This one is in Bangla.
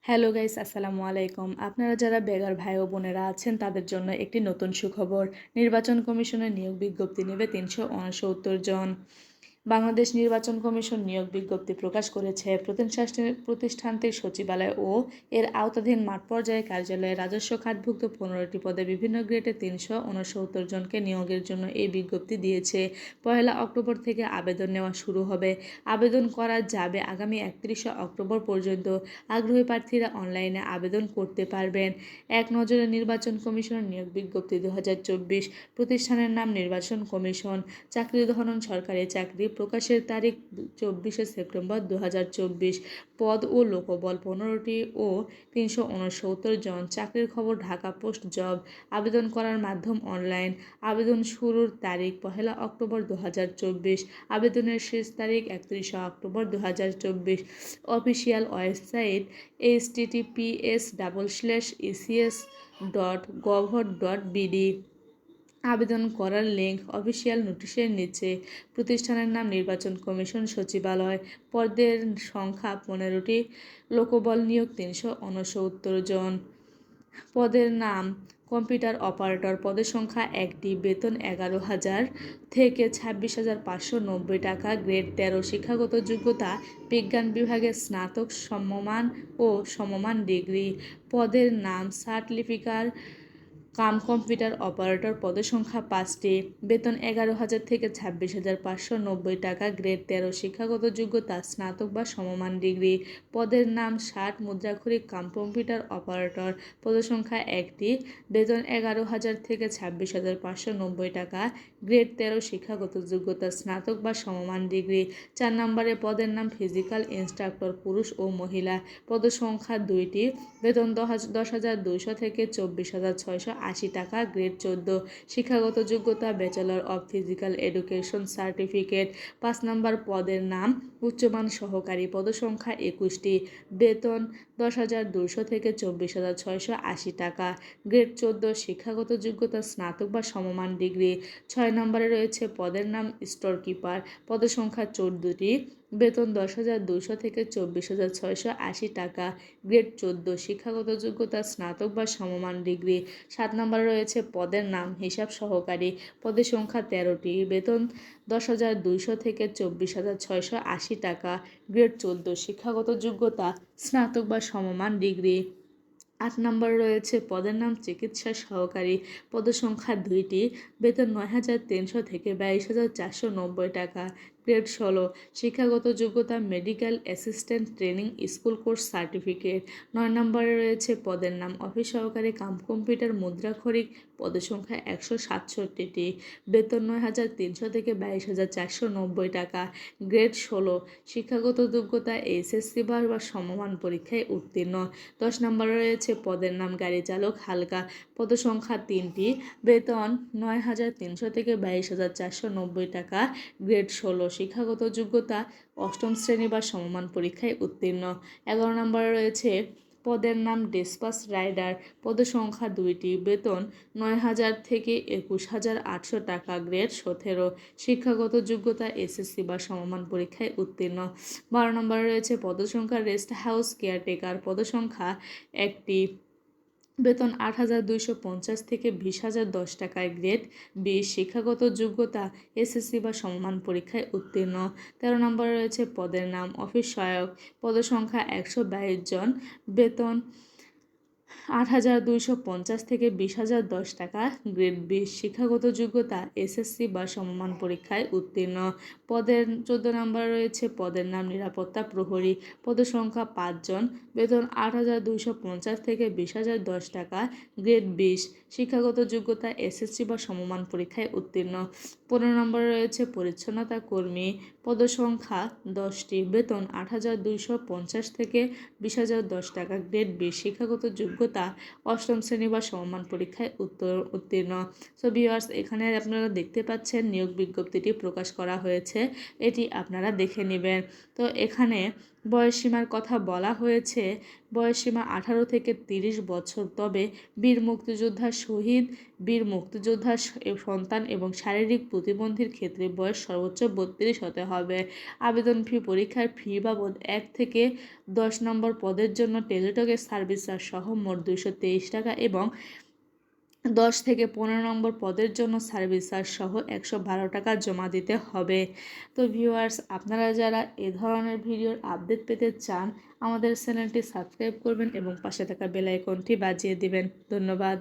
হ্যালো গাইস, আসসালামু আলাইকুম। আপনারা যারা বেকার ভাই ও বোনেরা আছেন তাদের জন্য একটি নতুন সুখবর। নির্বাচন কমিশনের নিয়োগ বিজ্ঞপ্তি নেবে ৩৬৯ জন। বাংলাদেশ নির্বাচন কমিশন নিয়োগ বিজ্ঞপ্তি প্রকাশ করেছে। প্রতিষ্ঠানটির সচিবালয় ও এর আওতাধীন মাঠ পর্যায়ে কার্যালয়ে রাজস্ব খাতভুক্ত ১৫টি পদে বিভিন্ন গ্রেডে ৩৬৯ জনকে নিয়োগের জন্য এই বিজ্ঞপ্তি দিয়েছে। ১ অক্টোবর থেকে আবেদন নেওয়া শুরু হবে। আবেদন করা যাবে আগামী ৩১ অক্টোবর পর্যন্ত। আগ্রহী প্রার্থীরা অনলাইনে আবেদন করতে পারবেন। এক নজরে নির্বাচন কমিশনের নিয়োগ বিজ্ঞপ্তি ২০২৪। প্রতিষ্ঠানের নাম নির্বাচন কমিশন। চাকরির ধরন সরকারি চাকরি। প্রকাশের তারিখ ২৪শে সেপ্টেম্বর ২০২৪। পদ ও লোকবল ১৫টি ও ৩৬৯ জন। চাকরির খবর ঢাকা পোস্ট জব। আবেদন করার মাধ্যম অনলাইন। আবেদন শুরুর তারিখ ১ অক্টোবর ২০২৪। আবেদনের শেষ তারিখ ৩১ অক্টোবর ২০২৪। Official website https://ecs.gov.bd। আবেদন করার লিঙ্ক অফিসিয়াল নোটিশের নিচে। প্রতিষ্ঠানের নাম নির্বাচন কমিশন সচিবালয়। পদের সংখ্যা ১৫টি। লোকবল নিয়োগ ৩৬৯ জন। পদের নাম কম্পিউটার অপারেটর। পদের সংখ্যা ১টি। বেতন ১১,০০০ থেকে ২৬,৫৯০ টাকা। গ্রেড ১৩। শিক্ষাগত যোগ্যতা বিজ্ঞান বিভাগে স্নাতক সমমান ও সমমান ডিগ্রি। পদের নাম সার্টিফিকার কম্পিউটার অপারেটর। পদের সংখ্যা 5টি। বেতন ১১,০০০ থেকে ২৬,৫৯০ টাকা। গ্রেড ১৩। শিক্ষাগত যোগ্যতা স্নাতক বা সমমান ডিগ্রি। পদের নাম মুদ্রাক্ষরিক কম্পিউটার অপারেটর। পদের সংখ্যা 1টি। বেতন ১১,০০০ থেকে ২৬,৫৯০ টাকা। গ্রেড ১৩। শিক্ষাগত যোগ্যতা স্নাতক বা সমমান ডিগ্রি। ৪ নম্বরে পদের নাম ফিজিক্যাল ইনস্ট্রাক্টর পুরুষ ও মহিলা। পদের সংখ্যা 2টি। বেতন ১০,২০০ থেকে ২৪,৬৮০ টাকা। গ্রেড 14। শিক্ষাগত যোগ্যতা bachelor of physical education certificate. ৫ নম্বর পদের নাম উচ্চমান সহকারী। পদসংখ্যা ২১টি। বেতন ১০,২০০ থেকে ২৪,৬৮০ টাকা। গ্রেড 14। শিক্ষাগত যোগ্যতা স্নাতক বা সমমান ডিগ্রি। ৬ নম্বরে রয়েছে পদের নাম স্টোর কিপার। পদসংখ্যা 14টি। বেতন ১০,২০০ থেকে ২৪,৬৮০ টাকা। গ্রেড 14। শিক্ষাগত যোগ্যতা স্নাতক বা সমমান ডিগ্রি। ৭ নম্বরে রয়েছে পদের নাম হিসাব সহকারী। পদের সংখ্যা 13টি। বেতন ১০,২০০ থেকে ২৪,৬৮০ টাকা। গ্রেড 14। শিক্ষাগত যোগ্যতা স্নাতক বা সমমান ডিগ্রি। ৮ নম্বরে রয়েছে পদের নাম চিকিৎসা সহকারী। পদের সংখ্যা 2টি। বেতন ৯,৩০০ থেকে 22,৪৯০ টাকা। গ্রেড 16। শিক্ষাগত যোগ্যতা medical assistant training school course certificate. ৯ নম্বরে রয়েছে পদের নাম অফিস সহকারী কম্পিউটার মুদ্রাক্ষরিক। পদের সংখ্যা ১৬৭টি। বেতন ৯,৩০০ থেকে 22,৪৯০ টাকা। গ্রেড 16। শিক্ষাগত যোগ্যতা এইচএসসি বা সমমান পরীক্ষায় উত্তীর্ণ। ১০ নম্বরে রয়েছে পদের নাম গাড়ি চালক হালকা। পদসংখ্যা 3টি। বেতন ৯,৩০০ থেকে 22,৪৯০ টাকা। গ্রেড 16। শিক্ষাগত যোগ্যতা অষ্টম শ্রেণী বা সমমান পরীক্ষায় উত্তীর্ণ। 11 নম্বরে রয়েছে পদের নাম ডেসপাস রাইডার। পদসংখ্যা 2টি। বেতন ৯,০০০ থেকে ২১,৮০০ টাকা। গ্রেড 17। শিক্ষাগত যোগ্যতা এসএসসি বা সমমান পরীক্ষায় উত্তীর্ণ। 12 নম্বরে রয়েছে পদসংখ্যা রেস্ট হাউস কেয়ারটেকার। পদসংখ্যা 1টি। বেতন ৮,২৫০ থেকে ২০,০১০ টাকায়। গ্রেড 20। শিক্ষাগত যোগ্যতা এসএসসি বা সমমান পরীক্ষায় উত্তীর্ণ। 13 নম্বরে রয়েছে পদের নাম অফিস সহায়ক। পদসংখ্যা ১২২ জন। বেতন ৮,২৫০ থেকে ২০,০১০ টাকা। গ্রেড 20। শিক্ষাগত যোগ্যতা এসএসসি বা সমমান পরীক্ষায় উত্তীর্ণ। 14 নম্বরে রয়েছে পদের নাম নিরাপত্তা প্রহরী। পদসংখ্যা 5 জন। বেতন ৮,২৫০ থেকে ২০,০১০ টাকা। গ্রেড 20। শিক্ষাগত যোগ্যতা এসএসসি বা সমমান পরীক্ষায় উত্তীর্ণ। 15 নম্বরে রয়েছে পরিচ্ছন্নতা কর্মী। পদসংখ্যা 10টি। বেতন ৮,২৫০ থেকে ২০,০১০ টাকা। গ্রেড 20। শিক্ষাগত যোগ্যতা অষ্টম শ্রেণী বা সমমান পরীক্ষায় উত্তীর্ণ। সো ভিউয়ার্স, এখানে আপনারা দেখতে পাচ্ছেন নিয়োগ বিজ্ঞপ্তিটি প্রকাশ করা হয়েছে। এটি আপনারা দেখে নেবেন। তো এখানে বয়সসীমার কথা বলা হয়েছে, বয়সসীমা 18 থেকে 30 বছর। তবে বীর মুক্তিযোদ্ধা, শহীদ, বীর মুক্তিযোদ্ধা সন্তান এবং শারীরিক প্রতিবন্ধীর ক্ষেত্রে বয়স সর্বোচ্চ 32 হতে হবে। আবেদন ফি: পরীক্ষার ফি বাবদ 1 থেকে 10 নম্বর পদের জন্য টেলিটকের সার্ভিস চার্জ সহ মোট 223 টাকা এবং 10 থেকে 15 নম্বর পদের জন্য সার্ভিস চার্জ সহ 112 টাকা জমা দিতে হবে। তো ভিউয়ার্স, আপনারা যারা এ ধরনের ভিডিওর আপডেট পেতে চান, আমাদের চ্যানেলটি সাবস্ক্রাইব করবেন এবং পাশে থাকা বেল আইকনটি বাজিয়ে দিবেন। ধন্যবাদ।